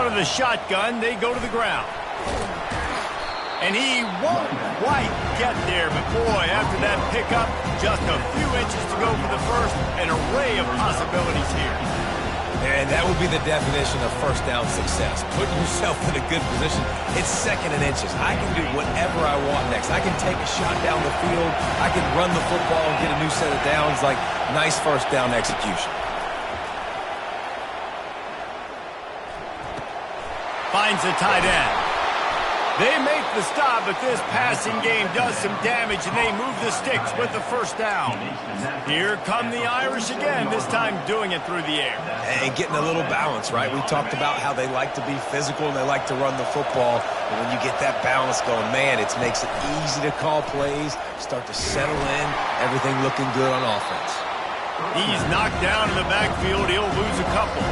out of the shotgun, they go to the ground. And he won't quite get there, but boy, after that pickup, just a few inches to go for the first, an array of possibilities here. And that would be the definition of first down success. Putting yourself in a good position. It's second and inches. I can do whatever I want next. I can take a shot down the field. I can run the football and get a new set of downs. Like, nice first down execution. Finds the tight end. They make the stop, but this passing game does some damage, and they move the sticks with the first down. Here come the Irish again, this time doing it through the air. And getting a little balance, right? We talked about how they like to be physical and they like to run the football. And when you get that balance going, man, it makes it easy to call plays, start to settle in, everything looking good on offense. He's knocked down in the backfield. He'll lose a couple.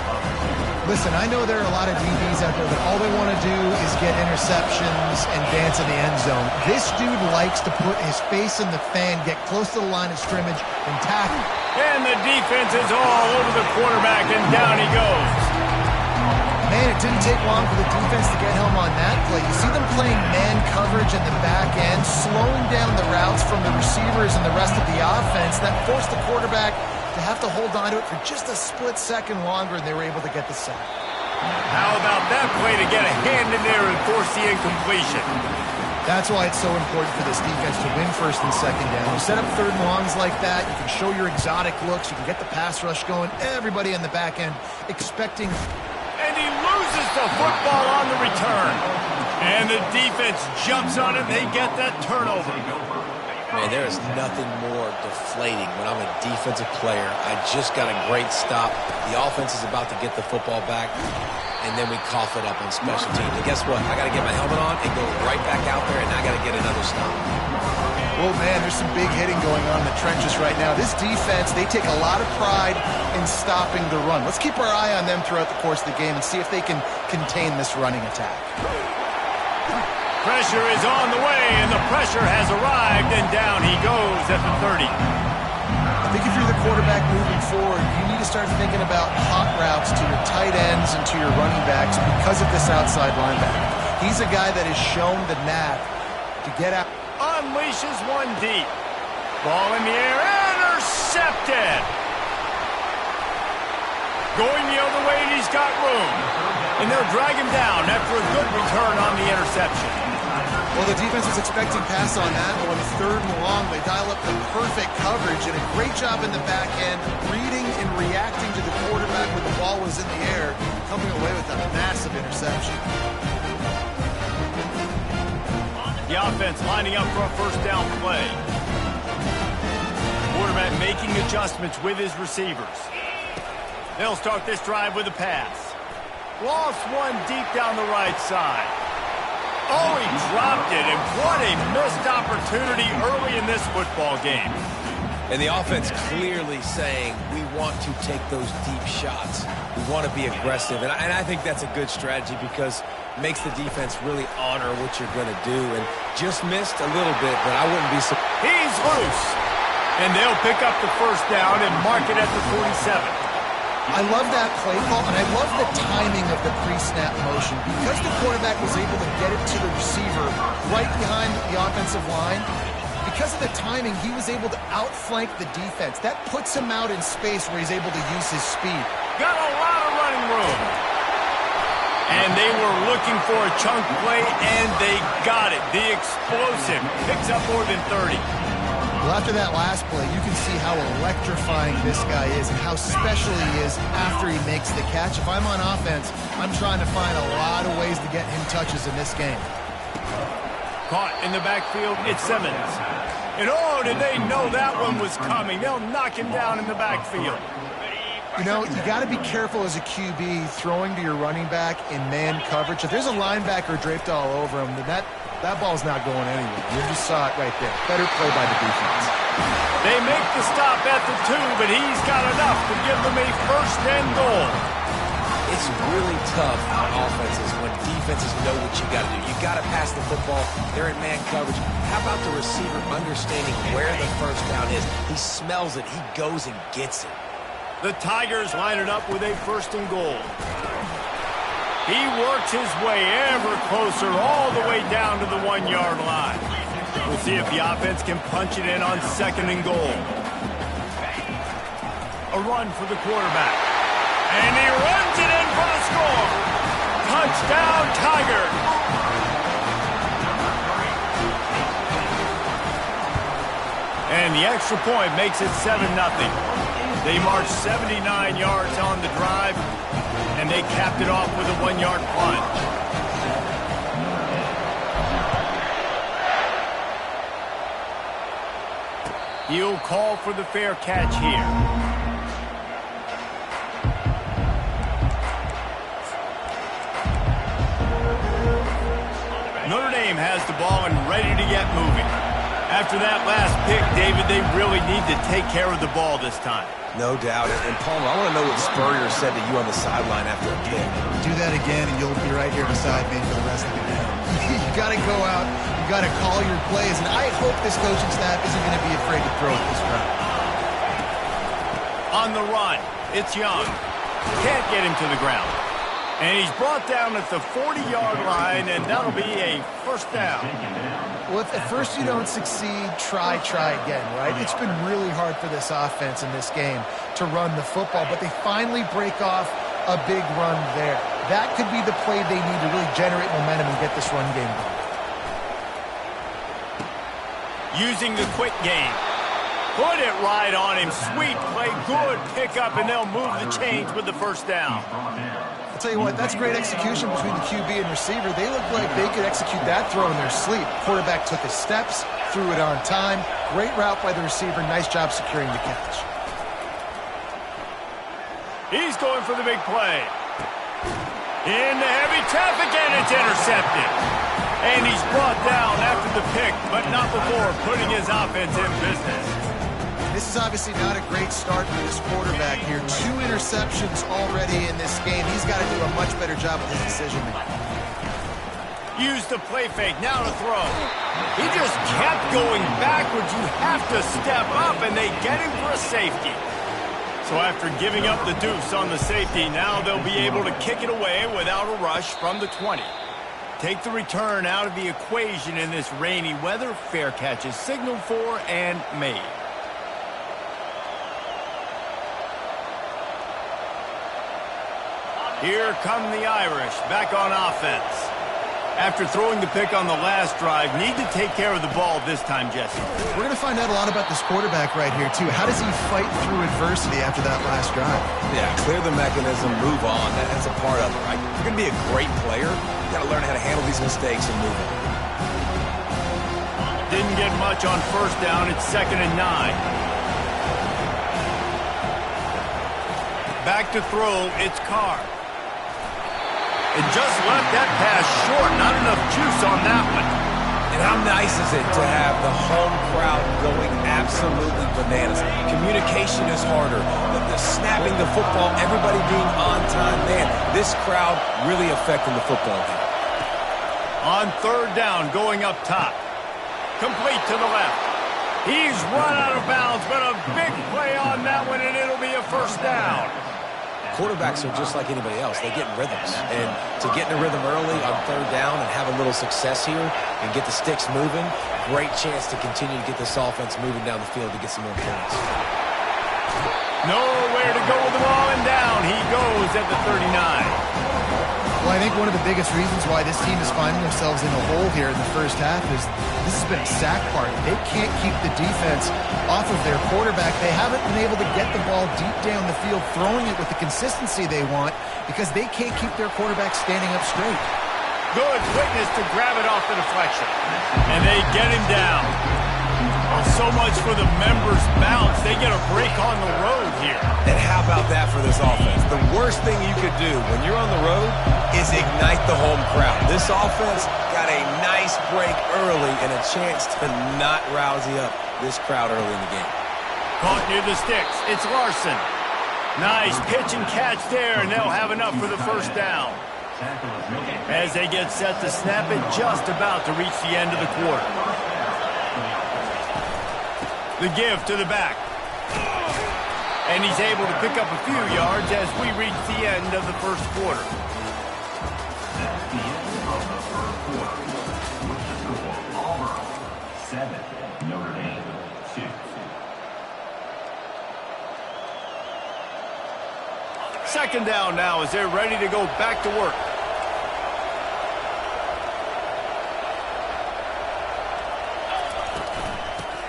Listen, I know there are a lot of DBs out there that all they want to do is get interceptions and dance in the end zone. This dude likes to put his face in the fan, get close to the line of scrimmage, and tackle. And the defense is all over the quarterback, and down he goes. Man, it didn't take long for the defense to get home on that play. You see them playing man coverage in the back end, slowing down the routes from the receivers and the rest of the offense. That forced the quarterback to have to hold on to it for just a split second longer, and they were able to get the sack. How about that play to get a hand in there and force the incompletion? That's why it's so important for this defense to win first and second down. You set up third and longs like that, you can show your exotic looks, you can get the pass rush going, everybody on the back end expecting. And he loses the football on the return. And the defense jumps on it, they get that turnover. Man, there is nothing more deflating when I'm a defensive player. I just got a great stop. The offense is about to get the football back, and then we cough it up on special teams. And guess what? I got to get my helmet on and go right back out there, and I got to get another stop. Well, man, there's some big hitting going on in the trenches right now. This defense, they take a lot of pride in stopping the run. Let's keep our eye on them throughout the course of the game and see if they can contain this running attack. Pressure is on the way, and the pressure has arrived, and down he goes at the 30. I think if you're the quarterback moving forward, you need to start thinking about hot routes to your tight ends and to your running backs because of this outside linebacker. He's a guy that has shown the knack to get out. Unleashes one deep. Ball in the air, intercepted. Going the other way, and he's got room. And they'll drag him down after a good return on the interception. Well, the defense was expecting pass on that. On third and long, they dial up the perfect coverage and a great job in the back end, reading and reacting to the quarterback when the ball was in the air, coming away with a massive interception. The offense lining up for a first down play. Quarterback making adjustments with his receivers. They'll start this drive with a pass. Lost one deep down the right side. Oh, he dropped it, and what a missed opportunity early in this football game. And the offense clearly saying, we want to take those deep shots. We want to be aggressive. And I think that's a good strategy because it makes the defense really honor what you're going to do. And just missed a little bit, but I wouldn't be surprised. He's loose. And they'll pick up the first down and mark it at the 47. I love that play call, and I love the timing of the pre-snap motion. Because the quarterback was able to get it to the receiver right behind the offensive line, because of the timing, he was able to outflank the defense. That puts him out in space where he's able to use his speed. Got a lot of running room. And they were looking for a chunk play, and they got it. The explosive picks up more than 30. Well, after that last play, you can see how electrifying this guy is and how special he is after he makes the catch. If I'm on offense, I'm trying to find a lot of ways to get him touches in this game. Caught in the backfield, it's Simmons. And oh, did they know that one was coming? They'll knock him down in the backfield. You know, you got to be careful as a QB throwing to your running back in man coverage. If there's a linebacker draped all over him, then that ball's not going anywhere. You just saw it right there. Better play by the defense. They make the stop at the 2, but he's got enough to give them a first and goal. It's really tough on offenses when defenses know what you got to do. You got to pass the football. They're in man coverage. How about the receiver understanding where the first down is? He smells it. He goes and gets it. The Tigers line it up with a first and goal. He works his way ever closer all the way down to the 1-yard line. We'll see if the offense can punch it in on 2nd and goal. A run for the quarterback. And he runs it in for the score. Touchdown, Tiger. And the extra point makes it 7-0. They marched 79 yards on the drive, and they capped it off with a 1-yard plunge. He'll call for the fair catch here. Notre Dame has the ball and ready to get moving. After that last pick, David, they really need to take care of the ball this time. No doubt. And Palmer, I want to know what Spurrier said to you on the sideline after a pick. Do that again, and you'll be right here beside me for the rest of the game. You got to go out. You got to call your plays, and I hope this coaching staff isn't going to be afraid to throw at this crowd. On the run, it's Young. Can't get him to the ground. And he's brought down at the 40-yard line, and that'll be a first down. Well, if at first you don't succeed, try again, right? It's been really hard for this offense in this game to run the football, but they finally break off a big run there. That could be the play they need to really generate momentum and get this run game going. Using the quick game. Put it right on him. Sweet play, good pickup, and they'll move the chains with the first down. I'll tell you what, that's great execution between the QB and receiver. They look like they could execute that throw in their sleep. Quarterback took his steps, threw it on time. Great route by the receiver. Nice job securing the catch. He's going for the big play. Into heavy traffic, and it's intercepted. And he's brought down after the pick, but not before putting his offense in business. This is obviously not a great start for this quarterback here. 2 interceptions already in this game. He's got to do a much better job with his decision-making. Use the play fake, now to throw. He just kept going backwards. You have to step up, and they get him for a safety. So after giving up the deuce on the safety, now they'll be able to kick it away without a rush from the 20. Take the return out of the equation in this rainy weather. Fair catch is signaled for and made. Here come the Irish, back on offense. After throwing the pick on the last drive, need to take care of the ball this time, Jesse. We're going to find out a lot about this quarterback right here, too. How does he fight through adversity after that last drive? Yeah, clear the mechanism, move on. That's a part of it, right? If you're going to be a great player, you got to learn how to handle these mistakes and move on. Didn't get much on first down. It's 2nd and 9. Back to throw, it's Carr. And just left that pass short. Not enough juice on that one. And how nice is it to have the home crowd going absolutely bananas? Communication is harder. The snapping the football, everybody being on time. Man, this crowd really affecting the football game. On 3rd down, going up top. Complete to the left. He's run out of bounds, but a big play on that one, and it'll be a first down. Quarterbacks are just like anybody else. They get in rhythms. And to get in a rhythm early on 3rd down and have a little success here and get the sticks moving, great chance to continue to get this offense moving down the field to get some more points. Nowhere to go with the ball, and down he goes at the 39. Well, I think one of the biggest reasons why this team is finding themselves in a hole here in the first half is this has been a sack party. They can't keep the defense off of their quarterback. They haven't been able to get the ball deep down the field, throwing it with the consistency they want because they can't keep their quarterback standing up straight. Good quickness to grab it off the deflection. And they get him down. So much for the members' bounce. They get a break on the road here. And how about that for this offense? The worst thing you could do when you're on the road is ignite the home crowd. This offense got a nice break early and a chance to not rousey up this crowd early in the game. Caught near the sticks. It's Larson. Nice pitch and catch there, and they'll have enough for the first down. As they get set to snap it, just about to reach the end of the quarter. The give to the back. And he's able to pick up a few yards as we reach the end of the first quarter. That's the end of the first quarter. With the score, Auburn 7, Notre Dame 2. Second down now as they're ready to go back to work.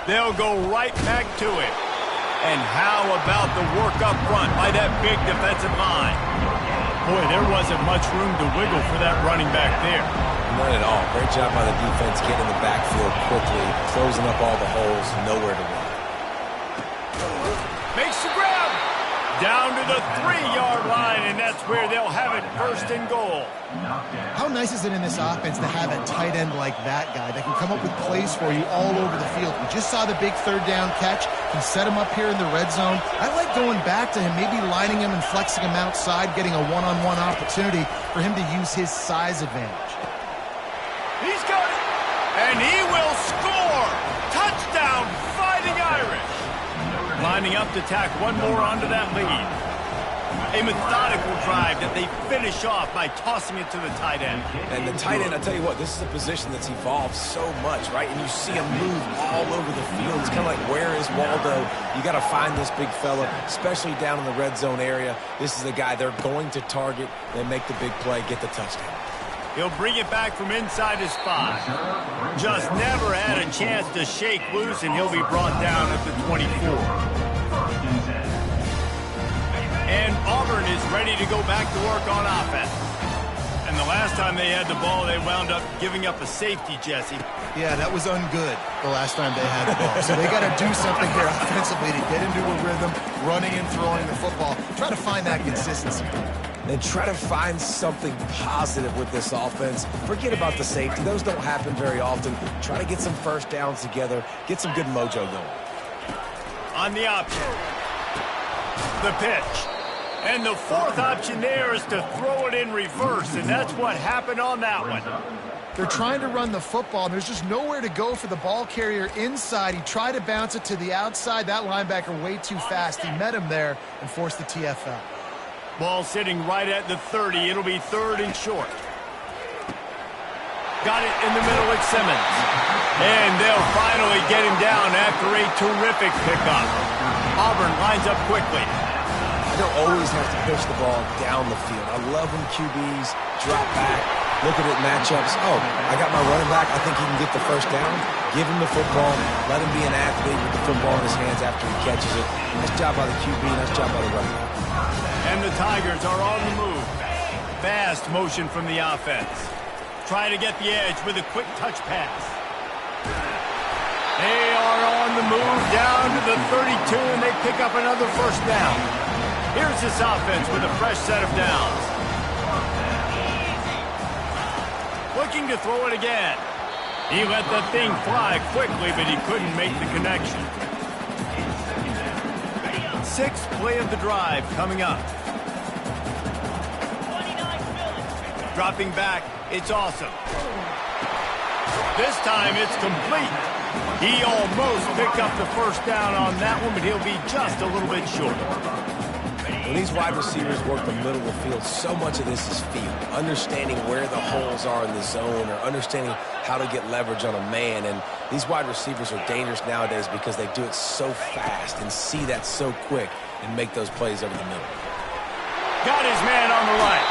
They'll go right back to it. And how about the work up front by that big defensive line? Boy, there wasn't much room to wiggle for that running back there. None at all. Great job by the defense getting in the backfield quickly, closing up all the holes, nowhere to run. Makes the grab. Down to the 3-yard line, and that's where they'll have it, first and goal. How nice is it in this offense to have a tight end like that guy that can come up with plays for you all over the field? We just saw the big third down catch. Can set him up here in the red zone. I like going back to him, maybe lining him and flexing him outside, getting a one-on-one opportunity for him to use his size advantage. He's got it, and he will score. Touchdown, Fighting Irish. Lining up to tack one more onto that lead. A methodical drive that they finish off by tossing it to the tight end. And the tight end, I tell you what, this is a position that's evolved so much, right? And you see him move all over the field. It's kind of like, where is Waldo? You got to find this big fella, especially down in the red zone area. This is the guy they're going to target. They make the big play, get the touchdown. He'll bring it back from inside his spot. Just never had a chance to shake loose, and he'll be brought down at the 24. And Auburn is ready to go back to work on offense. And the last time they had the ball, they wound up giving up a safety, Jesse. Yeah, that was ungood the last time they had the ball. So they got to do something here offensively to get into a rhythm, running and throwing the football. Try to find that consistency. And try to find something positive with this offense. Forget about the safety. Those don't happen very often. Try to get some first downs together. Get some good mojo going. On the option. The pitch. And the fourth option there is to throw it in reverse, and that's what happened on that one. They're trying to run the football, and there's just nowhere to go for the ball carrier inside. He tried to bounce it to the outside. That linebacker way too fast. He met him there and forced the TFL. Ball sitting right at the 30. It'll be third and short. Got it in the middle at Simmons. And they'll finally get him down after a terrific pickup. Auburn lines up quickly. You don't always have to push the ball down the field. I love when QBs drop back, look at it matchups. Oh, I got my running back. I think he can get the first down. Give him the football. Let him be an athlete with the football in his hands after he catches it. Nice job by the QB. Nice job by the running back. And the Tigers are on the move. Fast motion from the offense. Try to get the edge with a quick touch pass. They are on the move down to the 32, and they pick up another first down. Here's this offense with a fresh set of downs. Looking to throw it again. He let the thing fly quickly, but he couldn't make the connection. Sixth play of the drive coming up. Dropping back, it's awesome. This time it's complete. He almost picked up the first down on that one, but he'll be just a little bit short. When these wide receivers work the middle of the field, so much of this is feel. Understanding where the holes are in the zone or understanding how to get leverage on a man. And these wide receivers are dangerous nowadays because they do it so fast and see that so quick and make those plays over the middle. Got his man on the right.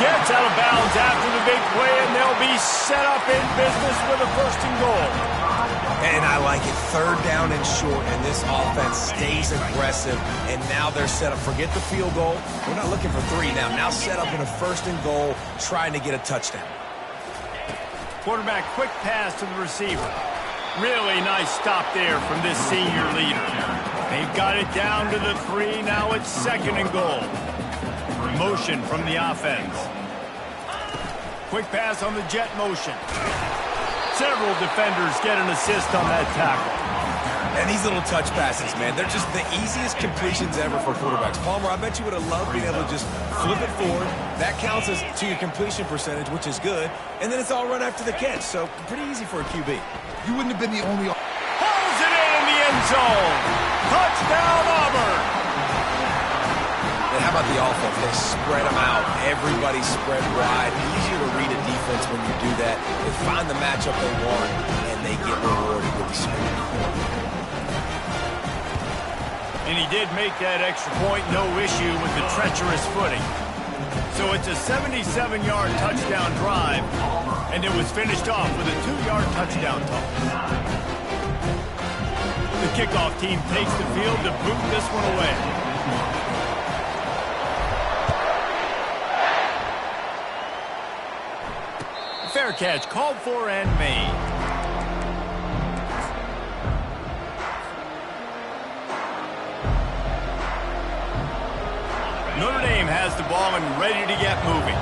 Gets out of bounds after the big play, and they'll be set up in business with a first and goal. And I like it. Third down and short, and this offense stays aggressive. And now they're set up. Forget the field goal. We're not looking for three now. Now set up in a first and goal, trying to get a touchdown. Quarterback quick pass to the receiver. Really nice stop there from this senior leader. They've got it down to the 3. Now it's second and goal. Motion from the offense. Quick pass on the jet motion. Several defenders get an assist on that tackle. And these little touch passes, man, they're just the easiest completions ever for quarterbacks. Palmer, I bet you would have loved being able to just flip it forward. That counts as to your completion percentage, which is good. And then it's all run after the catch, so pretty easy for a QB. You wouldn't have been the only... Pulls it in the end zone. Touchdown, Auburn. how about the offense? They spread them out. Everybody spread wide. Easier to read a defense when you do that. They find the matchup they want, and they get rewarded with the speed. And he did make that extra point, no issue with the treacherous footing. So it's a 77-yard touchdown drive, and it was finished off with a 2-yard touchdown toss. The kickoff team takes the field to boot this one away. Fair catch called for and made. Notre Dame has the ball and ready to get moving.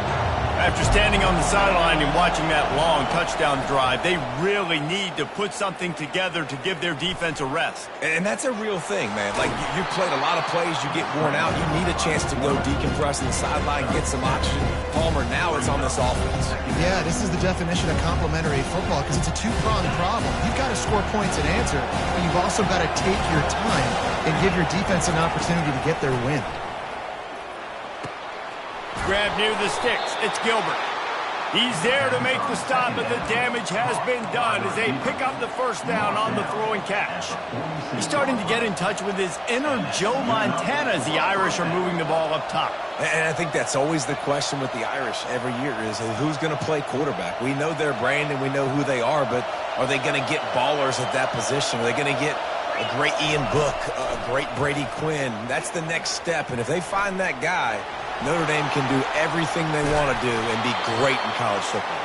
After standing on the sideline and watching that long touchdown drive, they really need to put something together to give their defense a rest. And that's a real thing, man. Like, you played a lot of plays, you get worn out, you need a chance to go decompress on the sideline, get some oxygen. Palmer, now it's on this offense. Yeah, this is the definition of complementary football because it's a two-pronged problem. You've got to score points and answer, but you've also got to take your time and give your defense an opportunity to get their win. Grab near the sticks. It's Gilbert. He's there to make the stop, but the damage has been done as they pick up the first down on the throw and catch. He's starting to get in touch with his inner Joe Montana as the Irish are moving the ball up top. And I think that's always the question with the Irish every year is who's going to play quarterback. We know their brand and we know who they are, but are they going to get ballers at that position? Are they going to get a great Ian Book, a great Brady Quinn? That's the next step, and if they find that guy, Notre Dame can do everything they want to do and be great in college football.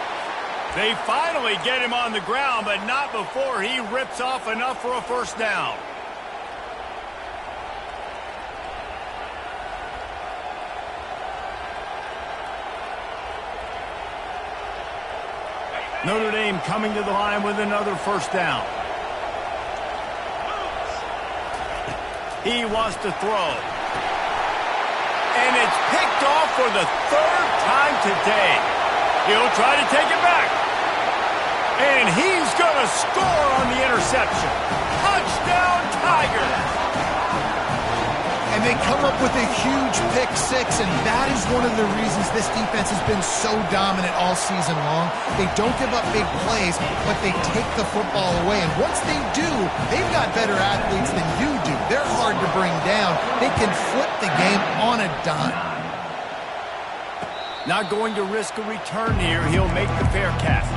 They finally get him on the ground, but not before he rips off enough for a first down. Notre Dame coming to the line with another first down. He wants to throw. And it's picked off for the third time today. He'll try to take it back. And he's going to score on the interception. Touchdown, Tigers! And they come up with a huge pick six, and that is one of the reasons this defense has been so dominant all season long. They don't give up big plays, but they take the football away. And once they do, they've got better athletes than you do. They're hard to bring down. They can flip the game on a dime. Not going to risk a return here. He'll make the fair catch.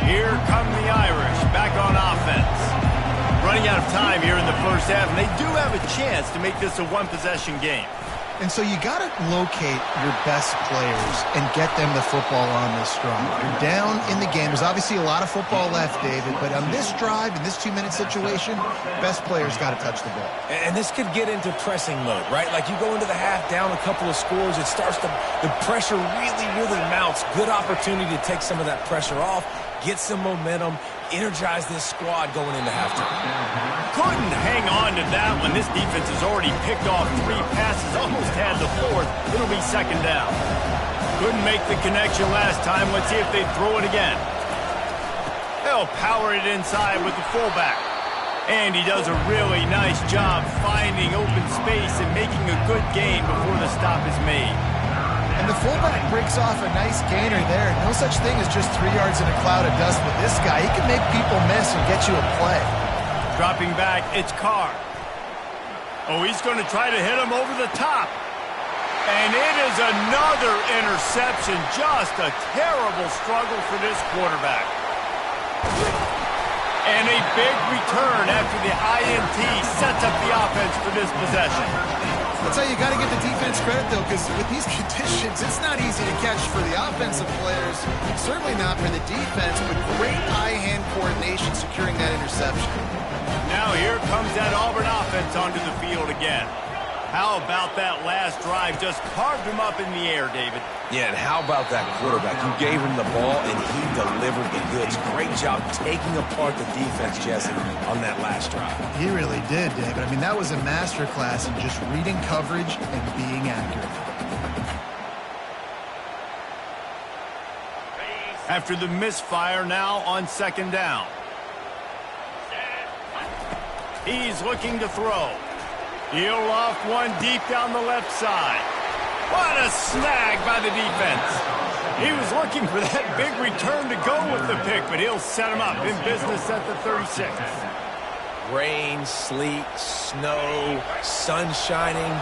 Here come the Irish back on offense. Running out of time here in the first half, and they do have a chance to make this a one-possession game. And so you got to locate your best players and get them the football on this drive. You're down in the game. There's obviously a lot of football left, David, but on this drive, in this 2-minute situation, best players got to touch the ball. And this could get into pressing mode, right? Like you go into the half down a couple of scores, it starts to, the pressure really mounts. Good opportunity to take some of that pressure off, get some momentum, energize this squad going into halftime. Couldn't hang on to that when this defense has already picked off 3 passes, almost had the 4th. It'll be second down. Couldn't make the connection last time. Let's see if they throw it again. They'll power it inside with the fullback. And he does a really nice job finding open space and making a good gain before the stop is made. And the fullback breaks off a nice gainer there. No such thing as just 3 yards in a cloud of dust with this guy. He can make people miss and get you a play. Dropping back, it's Carr. Oh, he's going to try to hit him over the top. And it is another interception. Just a terrible struggle for this quarterback. And a big return after the INT sets up the offense for this possession. That's how you got to give the defense credit, though, because with these conditions, it's not easy to catch for the offensive players, certainly not for the defense, but great eye-hand coordination securing that interception. Now here comes that Auburn offense onto the field again. How about that last drive? Just carved him up in the air, David. Yeah, and how about that quarterback? You gave him the ball, and he delivered the goods. Great job taking apart the defense, Jesse, on that last drive. He really did, David. I mean, that was a masterclass in just reading coverage and being accurate. After the misfire, now on second down. He's looking to throw. He'll loft one deep down the left side. What a snag by the defense. He was looking for that big return to go with the pick, but he'll set him up in business at the 36. Rain, sleet, snow, sun shining.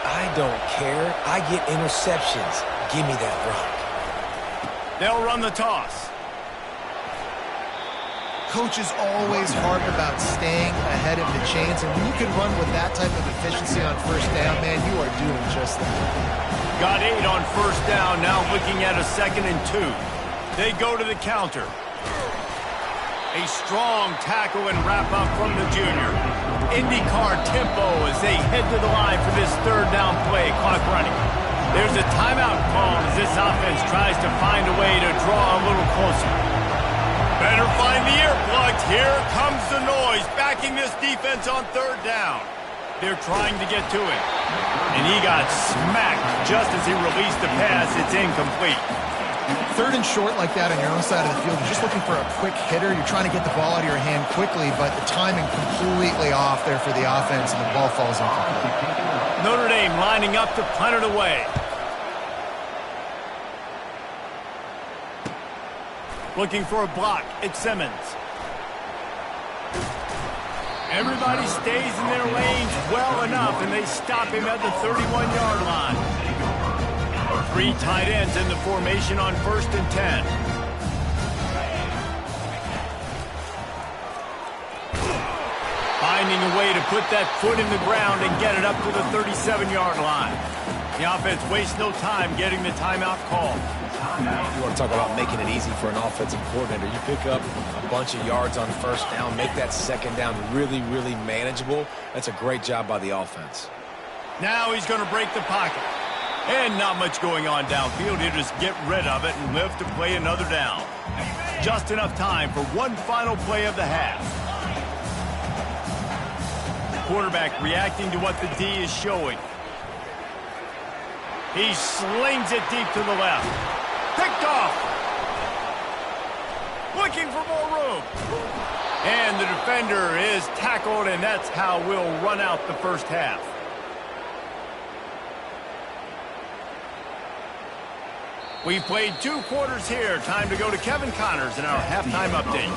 I don't care. I get interceptions. Give me that rock. They'll run the toss. Coaches always harp about staying ahead of the chains, and when you can run with that type of efficiency on first down, man, you are doing just that. Got 8 on first down, now looking at a 2nd and 2. They go to the counter. A strong tackle and wrap up from the junior. IndyCar tempo as they head to the line for this third down play, clock running. There's a timeout call as this offense tries to find a way to draw a little closer. Better find the earplugs. Here comes the noise, backing this defense on third down. They're trying to get to him. And he got smacked just as he released the pass. It's incomplete. Third and short like that on your own side of the field, you're just looking for a quick hitter. You're trying to get the ball out of your hand quickly, but the timing completely off there for the offense, and the ball falls incomplete. Notre Dame lining up to punt it away. Looking for a block. It's Simmons. Everybody stays in their lanes well enough, and they stop him at the 31-yard line. 3 tight ends in the formation on 1st and 10. Finding a way to put that foot in the ground and get it up to the 37-yard line. The offense wastes no time getting the timeout call. You want to talk about making it easy for an offensive coordinator. You pick up a bunch of yards on first down, make that second down really, really manageable. That's a great job by the offense. Now he's going to break the pocket. And not much going on downfield. He'll just get rid of it and live to play another down. Just enough time for one final play of the half. Quarterback reacting to what the D is showing. He slings it deep to the left. Picked off. Looking for more room. And the defender is tackled, and that's how we'll run out the first half. We've played 2 quarters here. Time to go to Kevin Connors in our halftime update.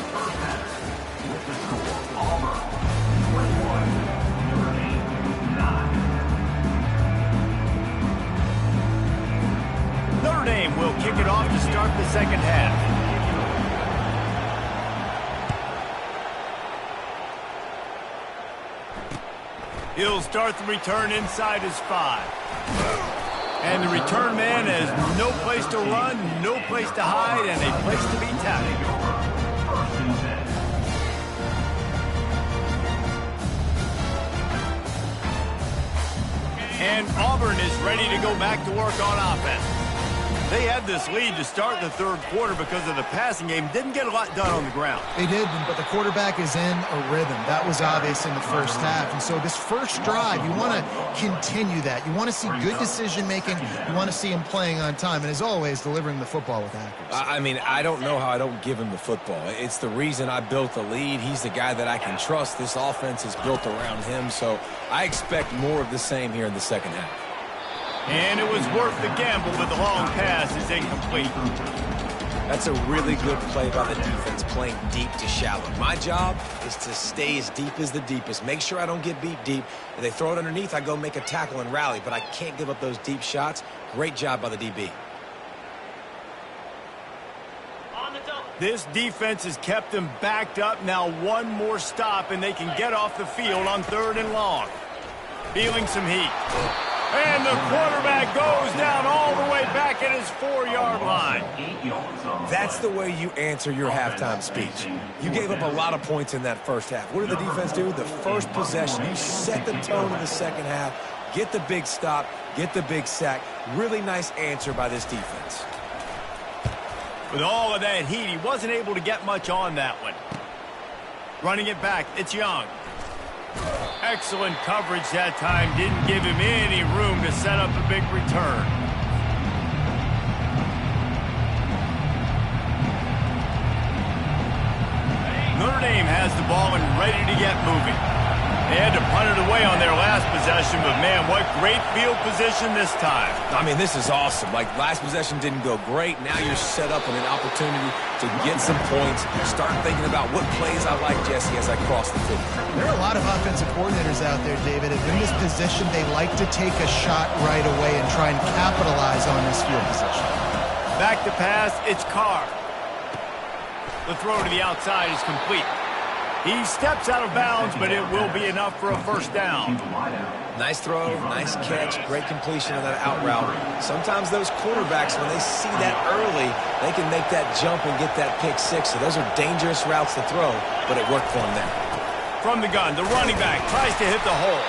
Notre Dame will kick it off to start the second half. He'll start the return inside his 5. And the return man has no place to run, no place to hide, and a place to be tackled. And Auburn is ready to go back to work on offense. They had this lead to start the third quarter because of the passing game. Didn't get a lot done on the ground. They did, but the quarterback is in a rhythm. That was obvious in the first half. And so this first drive, you want to continue that. You want to see good decision-making. You want to see him playing on time. And as always, delivering the football with accuracy. I mean, I don't know how I don't give him the football. It's the reason I built the lead. He's the guy that I can trust. This offense is built around him. So I expect more of the same here in the second half. And it was worth the gamble, but the long pass is incomplete. That's a really good play by the defense, playing deep to shallow. My job is to stay as deep as the deepest. Make sure I don't get beat deep. If they throw it underneath, I go make a tackle and rally, but I can't give up those deep shots. Great job by the DB. This defense has kept them backed up. Now one more stop, and they can get off the field on 3rd and long. Feeling some heat. And the quarterback goes down all the way back at his 4-yard line. That's the way you answer your halftime speech. You gave up a lot of points in that first half. What did the defense do? The first possession, you set the tone in the second half. get the big stop, get the big sack. Really nice answer by this defense. With all of that heat, he wasn't able to get much on that one. Running it back, it's Young. Excellent coverage that time. Didn't give him any room to set up a big return. Notre Dame has the ball and ready to get moving. They had to punt it away on their last possession, but man, what great field position this time. I mean, this is awesome. Like, last possession didn't go great. Now you're set up on an opportunity to get some points. Start thinking about what plays I like, Jesse, as I cross the field. There are a lot of offensive coordinators out there, David, and in this position, they like to take a shot right away and try and capitalize on this field position. Back to pass, it's Carr. The throw to the outside is complete. He steps out of bounds, but it will be enough for a first down. Nice throw, nice catch, great completion on that out route. Sometimes those quarterbacks, when they see that early, they can make that jump and get that pick six. So those are dangerous routes to throw, but it worked for him there. From the gun, the running back tries to hit the hole.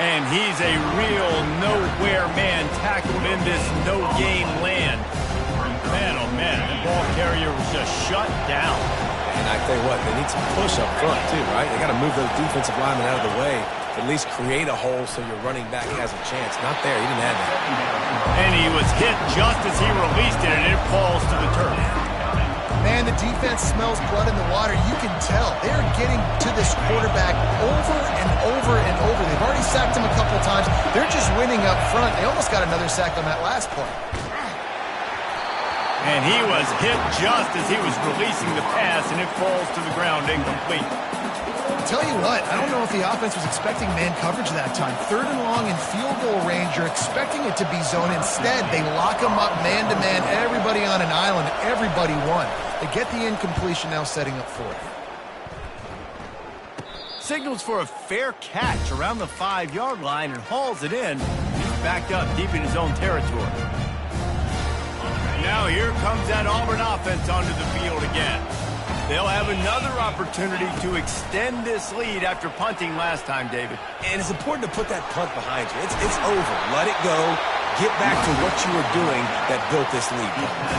And he's a real nowhere man tackled in this no-gain land. Man, oh man, the ball carrier was just shut down. And I tell you what, they need some push up front too, right? They got to move those defensive linemen out of the way, at least create a hole so your running back has a chance. Not there, he didn't have that. And he was hit just as he released it, and it falls to the turf. Man, the defense smells blood in the water. You can tell. They're getting to this quarterback over and over and over. They've already sacked him a couple times. They're just winning up front. They almost got another sack on that last play. And he was hit just as he was releasing the pass, and it falls to the ground incomplete. Tell you what, I don't know if the offense was expecting man coverage that time. 3rd and long in field goal range, you're expecting it to be zone. Instead, they lock him up man-to-man, everybody on an island, everybody won. They get the incompletion, now setting up 4th. Signals for a fair catch around the 5-yard line and hauls it in. He's backed up deep in his own territory. Now here comes that Auburn offense onto the field again. They'll have another opportunity to extend this lead after punting last time, David. And it's important to put that punt behind you. It's over. Let it go. Get back to what you were doing that built this lead.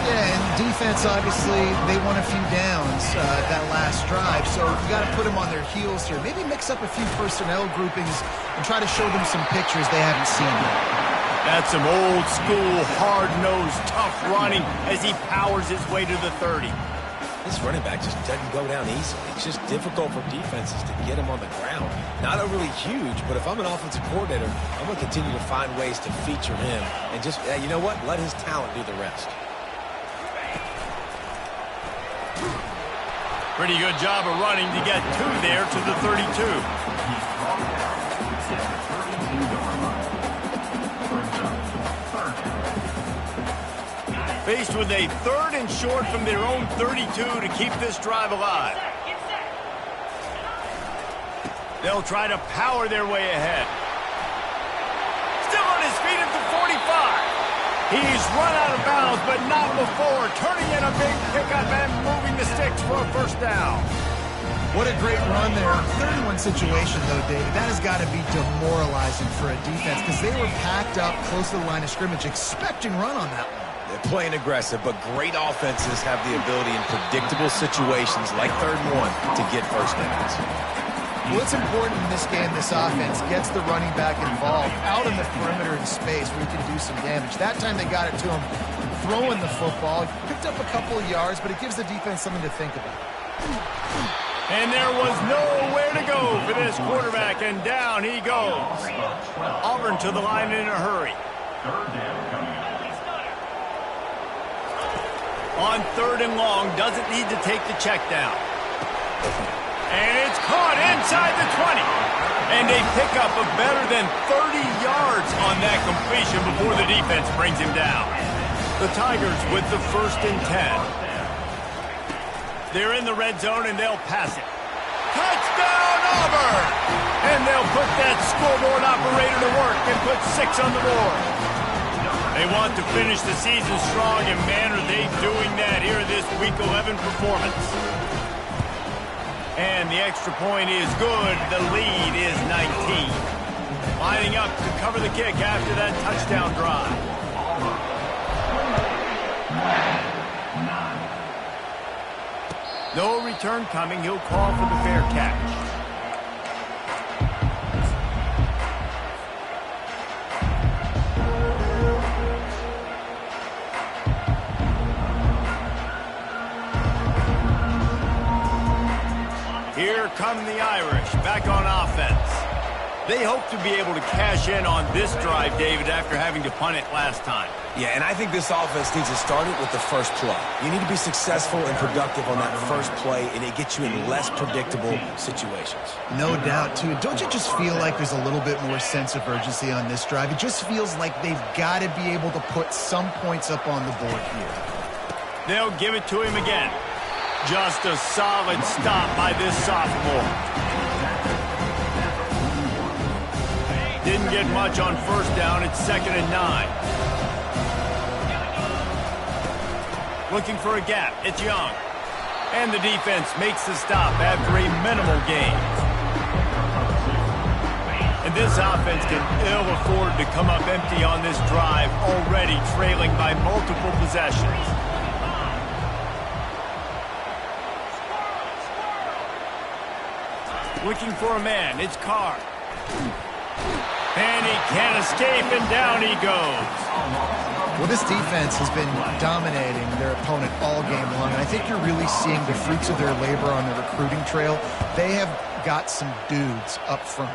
Yeah, and defense, obviously, they won a few downs that last drive, so you got to put them on their heels here. Maybe mix up a few personnel groupings and try to show them some pictures they haven't seen yet. That's some old-school, hard-nosed, tough running as he powers his way to the 30. This running back just doesn't go down easily. It's just difficult for defenses to get him on the ground. Not overly huge, but if I'm an offensive coordinator, I'm going to continue to find ways to feature him and just, you know what, let his talent do the rest. Pretty good job of running to get 2 there to the 32. Faced with a 3rd and short from their own 32 to keep this drive alive. They'll try to power their way ahead. Still on his feet at the 45. He's run out of bounds, but not before. Turning in a big pickup and moving the sticks for a first down. What a great run there. 3rd and 1 situation, though, David. That has got to be demoralizing for a defense because they were packed up close to the line of scrimmage, expecting run on that one. They're playing aggressive, but great offenses have the ability in predictable situations like 3rd and 1 to get first downs. Well, it's important in this game this offense gets the running back involved out in the perimeter in space where he can do some damage. That time they got it to him throwing the football. Picked up a couple of yards, but it gives the defense something to think about. And there was nowhere to go for this quarterback, and down he goes. Auburn to the line in a hurry. 3rd down coming up. On 3rd and long, doesn't need to take the check down. And it's caught inside the 20. And a pickup of better than 30 yards on that completion before the defense brings him down. The Tigers with the 1st and 10. They're in the red zone, and they'll pass it. Touchdown, Auburn! And they'll put that scoreboard operator to work and put 6 on the board. They want to finish the season strong, and man, are they doing that here in this Week 11 performance. And the extra point is good. The lead is 19. Lining up to cover the kick after that touchdown drive. No return coming. He'll call for the fair catch. Here come the Irish, back on offense. They hope to be able to cash in on this drive, David, after having to punt it last time. Yeah, and I think this offense needs to start it with the first play. You need to be successful and productive on that first play, and it gets you in less predictable situations. No doubt, too. Don't you just feel like there's a little bit more sense of urgency on this drive? It just feels like they've got to be able to put some points up on the board here. They'll give it to him again. Just a solid stop by this sophomore. Didn't get much on first down. It's 2nd and 9. Looking for a gap. It's Young. And the defense makes the stop after a minimal gain. And this offense can ill afford to come up empty on this drive, already trailing by multiple possessions. Looking for a man. It's Carr. And he can't escape, and down he goes. Well, this defense has been dominating their opponent all game long, and I think you're really seeing the fruits of their labor on the recruiting trail. They have got some dudes up front,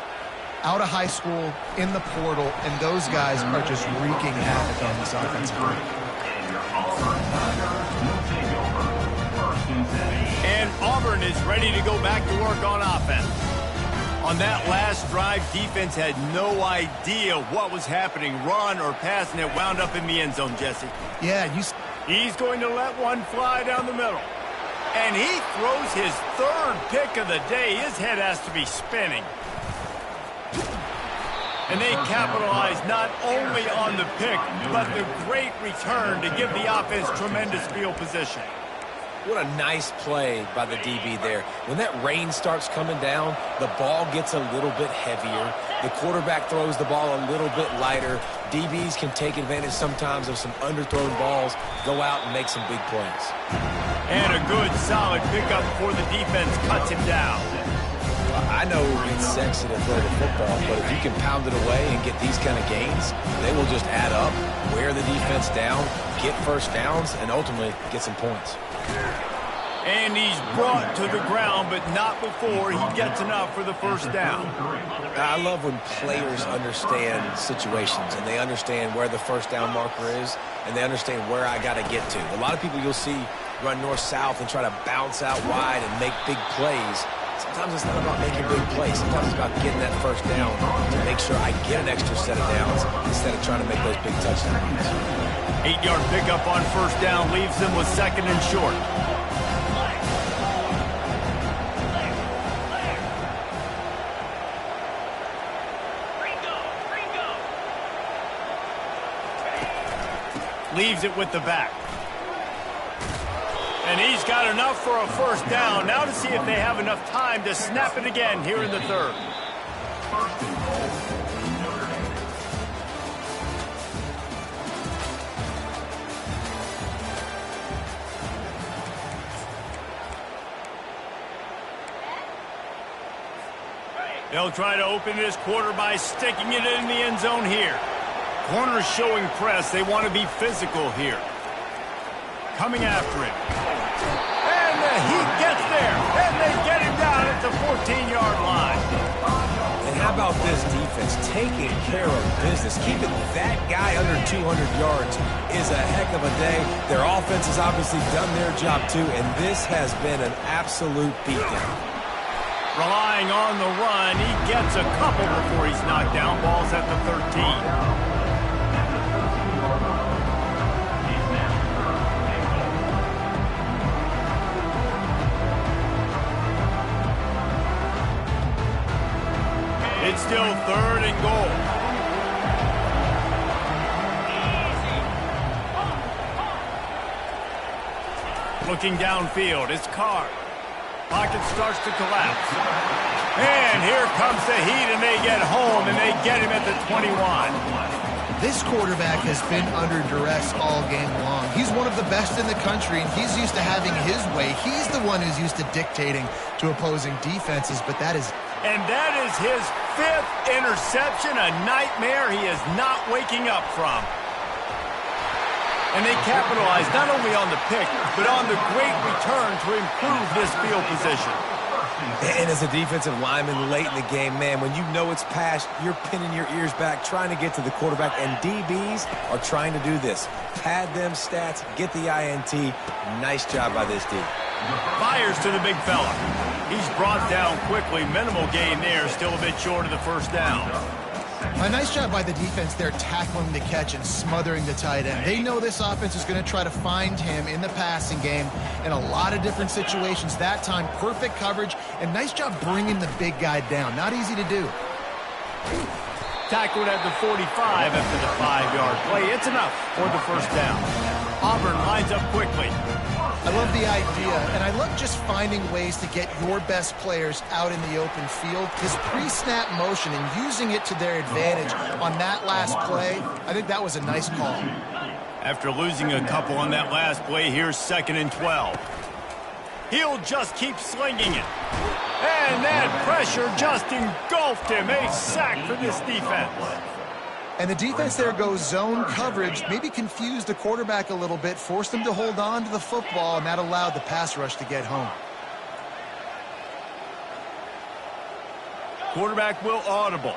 out of high school, in the portal, and those guys are just wreaking havoc on this offensive line. And Auburn is ready to go back to work on offense. On that last drive, defense had no idea what was happening, run or pass, and it wound up in the end zone, Jesse. Yeah, he's going to let one fly down the middle. And he throws his third pick of the day. His head has to be spinning. And they capitalize not only on the pick, but the great return to give the offense tremendous field position. What a nice play by the DB there. When that rain starts coming down, the ball gets a little bit heavier. The quarterback throws the ball a little bit lighter. DBs can take advantage sometimes of some underthrown balls, go out and make some big plays. And a good, solid pickup before the defense cuts him down. I know it's sexy to throw the football, but if you can pound it away and get these kind of gains, they will just add up, wear the defense down, get first downs, and ultimately get some points. And he's brought to the ground, but not before he gets enough for the first down. I love when players understand situations, and they understand where the first down marker is, and they understand where I got to get to. A lot of people you'll see run north-south and try to bounce out wide and make big plays. Sometimes it's not about making big plays. Sometimes it's about getting that first down to make sure I get an extra set of downs instead of trying to make those big touchdowns. 8-yard pickup on first down leaves them with 2nd and short. Leaves it with the back. And he's got enough for a first down. Now to see if they have enough time to snap it again here in the third. They'll try to open this quarter by sticking it in the end zone here. Corners showing press. They want to be physical here. Coming after it. And he gets there. And they get him down at the 14-yard line. And how about this defense taking care of business? Keeping that guy under 200 yards is a heck of a day. Their offense has obviously done their job too, and this has been an absolute beatdown. Relying on the run, he gets a couple before he's knocked down. Ball's at the 13. It's still 3rd and goal. Looking downfield, it's Carr. Pocket starts to collapse. And here comes the heat, and they get home, and they get him at the 21. This quarterback has been under duress all game long. He's one of the best in the country, and he's used to having his way. He's the one who's used to dictating to opposing defenses, but that is... And that is his 5th interception, a nightmare he is not waking up from. And they capitalized not only on the pick, but on the great return to improve this field position. And as a defensive lineman late in the game, man, when you know it's past, you're pinning your ears back, trying to get to the quarterback, and DBs are trying to do this. Pad them stats, get the INT. Nice job by this D. Fires to the big fella. He's brought down quickly. Minimal gain there, still a bit short of the first down. A nice job by the defense there, tackling the catch and smothering the tight end. They know this offense is going to try to find him in the passing game in a lot of different situations. That time, perfect coverage, and nice job bringing the big guy down. Not easy to do. Tackled at the 45 after the 5-yard play. It's enough for the first down. Auburn lines up quickly. I love the idea, and I love just finding ways to get your best players out in the open field. His pre-snap motion and using it to their advantage on that last play, I think that was a nice call. After losing a couple on that last play, here's 2nd and 12. He'll just keep slinging it. And that pressure just engulfed him. A sack for this defense. And the defense there goes zone coverage, maybe confused the quarterback a little bit, forced him to hold on to the football, and that allowed the pass rush to get home. Quarterback will audible.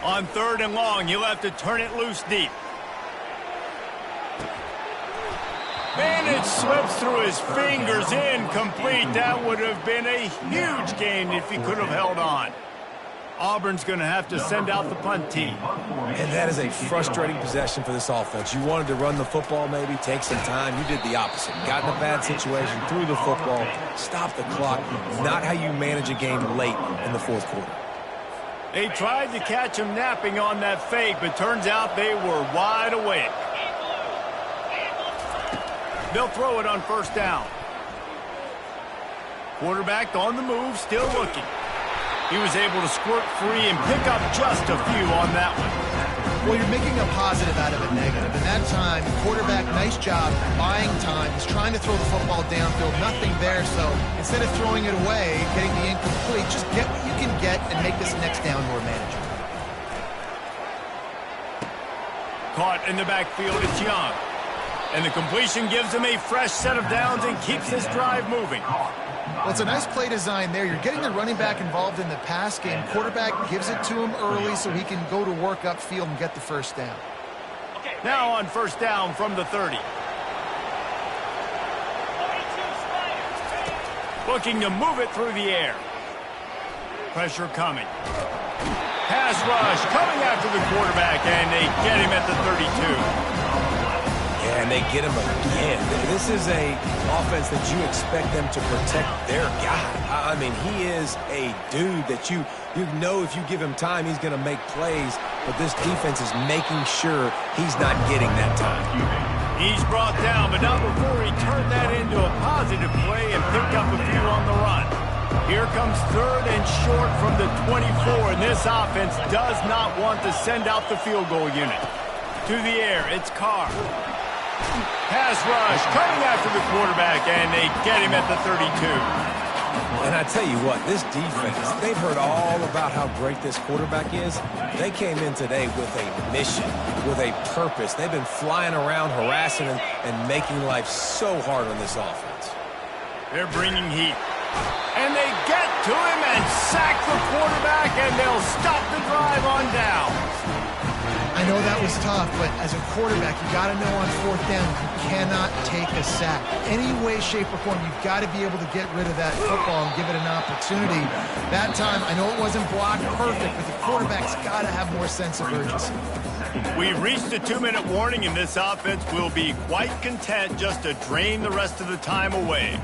On 3rd and long, he'll have to turn it loose deep. And it slips through his fingers, incomplete. That would have been a huge gain if he could have held on. Auburn's going to have to send out the punt team. And that is a frustrating possession for this offense. You wanted to run the football, maybe take some time. You did the opposite. Got in a bad situation, threw the football, stopped the clock. Not how you manage a game late in the 4th quarter. They tried to catch him napping on that fake, but turns out they were wide awake. They'll throw it on 1st down. Quarterback on the move, still looking. He was able to squirt free and pick up just a few on that one. Well, you're making a positive out of a negative. And that time, quarterback, nice job, buying time. He's trying to throw the football downfield, nothing there. So instead of throwing it away, getting the incomplete, just get what you can get and make this next down more manageable. Caught in the backfield, it's Young. And the completion gives him a fresh set of downs and keeps this drive moving. Well, it's a nice play design there. You're getting the running back involved in the pass game. Quarterback gives it to him early so he can go to work upfield and get the first down. Now on 1st down from the 30. Looking to move it through the air. Pressure coming. Pass rush coming after the quarterback, and they get him at the 32. And they get him again. This is a offense that you expect them to protect their guy. I mean, he is a dude that you know if you give him time, he's going to make plays. But this defense is making sure he's not getting that time. He's brought down, but not before he turned that into a positive play and picked up a few on the run. Here comes 3rd and short from the 24, and this offense does not want to send out the field goal unit. To the air, it's Carr. Pass rush coming after the quarterback, and they get him at the 32. And I tell you what, this defense, they've heard all about how great this quarterback is. They came in today with a mission, with a purpose. They've been flying around, harassing him, and making life so hard on this offense. They're bringing heat. And they get to him and sack the quarterback, and they'll stop the drive on down. I know that was tough, but as a quarterback, you got to know on 4th down, you cannot take a sack. Any way, shape, or form, you've got to be able to get rid of that football and give it an opportunity. That time, I know it wasn't blocked perfect, but the quarterback's got to have more sense of urgency. We've reached the 2-minute warning, and this offense will be quite content just to drain the rest of the time away.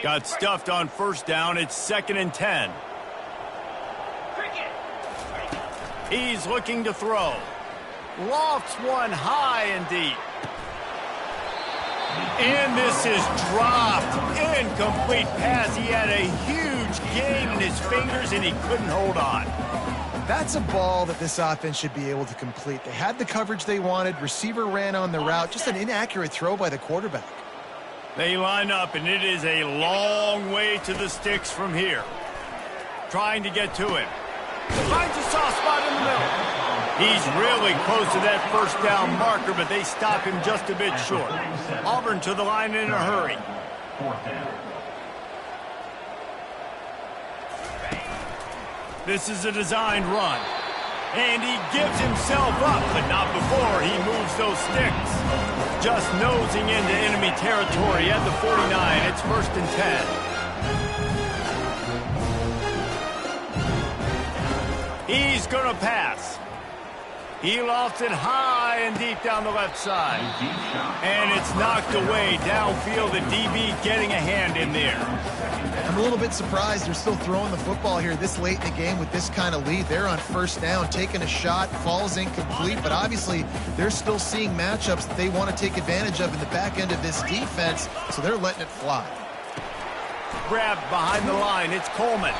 Got stuffed on 1st down. It's 2nd and 10. He's looking to throw. Lofts one high and deep. And this is dropped. Incomplete pass. He had a huge gain in his fingers, and he couldn't hold on. That's a ball that this offense should be able to complete. They had the coverage they wanted. Receiver ran on the route. Just an inaccurate throw by the quarterback. They line up, and it is a long way to the sticks from here. Trying to get to him. Finds a soft spot in the middle. He's really close to that first down marker, but they stop him just a bit short. Auburn to the line in a hurry. This is a designed run. And he gives himself up, but not before he moves those sticks. Just nosing into enemy territory at the 49. It's 1st and 10. He's going to pass. He lofts it high and deep down the left side. And it's knocked away downfield. The DB getting a hand in there. I'm a little bit surprised they're still throwing the football here this late in the game with this kind of lead. They're on 1st down, taking a shot, falls incomplete, but obviously they're still seeing matchups that they want to take advantage of in the back end of this defense, so they're letting it fly. Grabbed behind the line, it's Coleman.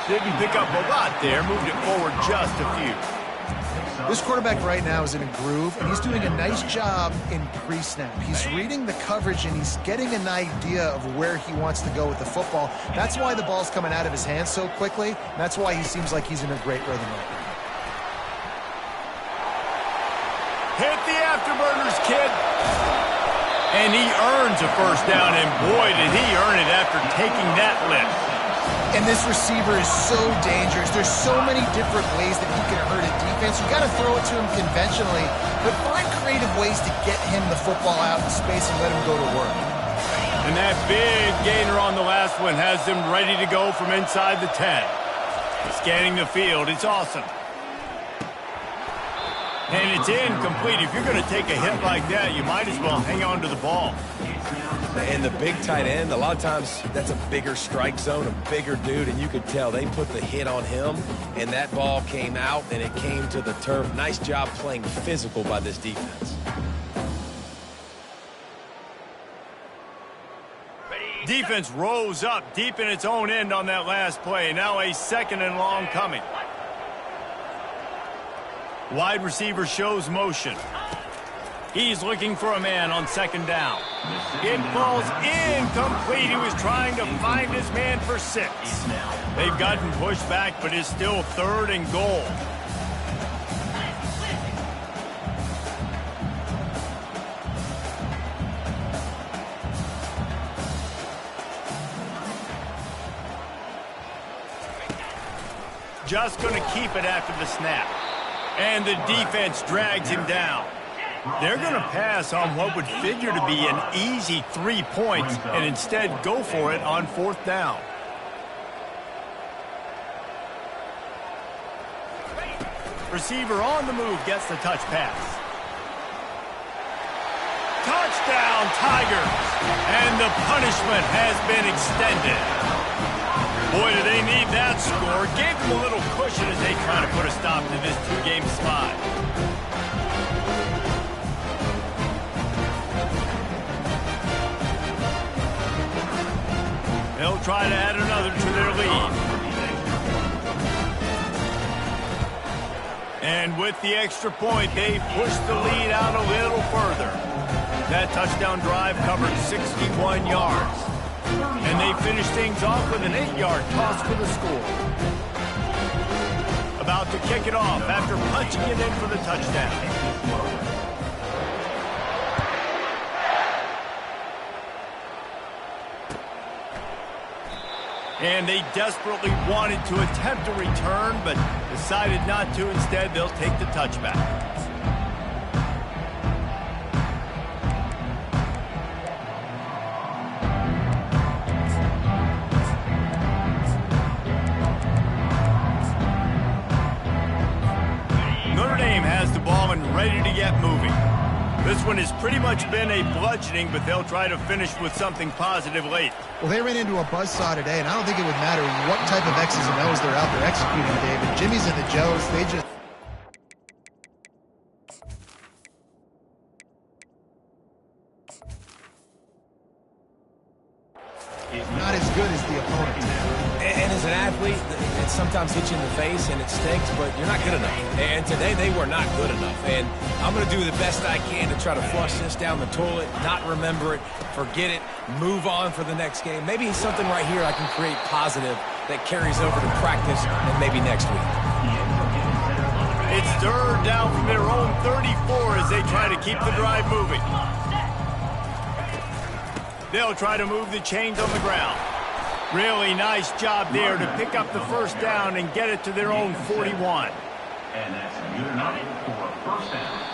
Didn't pick up a lot there, moved it forward just a few. This quarterback right now is in a groove, and he's doing a nice job in pre-snap. He's reading the coverage, and he's getting an idea of where he wants to go with the football. That's why the ball's coming out of his hands so quickly. That's why he seems like he's in a great rhythm right now. Hit the afterburners, kid. And he earns a 1st down, and boy, did he earn it after taking that lift. And this receiver is so dangerous. There's so many different ways that he can hurt a defense. You got to throw it to him conventionally, but find creative ways to get him the football out in space and let him go to work. And that big gainer on the last one has them ready to go from inside the 10. Scanning the field, it's awesome. And it's incomplete. If you're going to take a hit like that, you might as well hang on to the ball. And the big tight end, a lot of times that's a bigger strike zone, a bigger dude, and you could tell they put the hit on him, and that ball came out, and it came to the turf. Nice job playing physical by this defense. Defense rose up deep in its own end on that last play. Now a 2nd and long coming. Wide receiver shows motion. He's looking for a man on 2nd down. It falls incomplete. He was trying to find his man for 6. They've gotten pushed back, but it's still 3rd and goal. Just going to keep it after the snap. And the defense drags him down. They're going to pass on what would figure to be an easy 3 points and instead go for it on 4th down. Receiver on the move gets the touch pass. Touchdown, Tigers! And the punishment has been extended. Boy, do they need that score. Gave them a little cushion as they try to put a stop to this 2-game slide. They'll try to add another to their lead. And with the extra point, they push the lead out a little further. That touchdown drive covered 61 yards. And they finish things off with an 8-yard toss for the score. About to kick it off after punching it in for the touchdown. And they desperately wanted to attempt a return, but decided not to. Instead, they'll take the touchback. Notre Dame has the ball and ready to get moving. This one has pretty much been a bludgeoning, but they'll try to finish with something positive late. Well, they ran into a buzzsaw today, and I don't think it would matter what type of X's and O's they're out there executing, David. Jimmy's and the Joes, they just... it sometimes hits you in the face and it stinks, but you're not good enough. And today they were not good enough. And I'm going to do the best I can to try to flush this down the toilet, not remember it, forget it, move on for the next game. Maybe something right here I can create positive that carries over to practice and maybe next week. It's third down from their own 34 as they try to keep the drive moving. They'll try to move the chains on the ground. Really nice job there to pick up the first down and get it to their own 41. And that's good enough for a first down.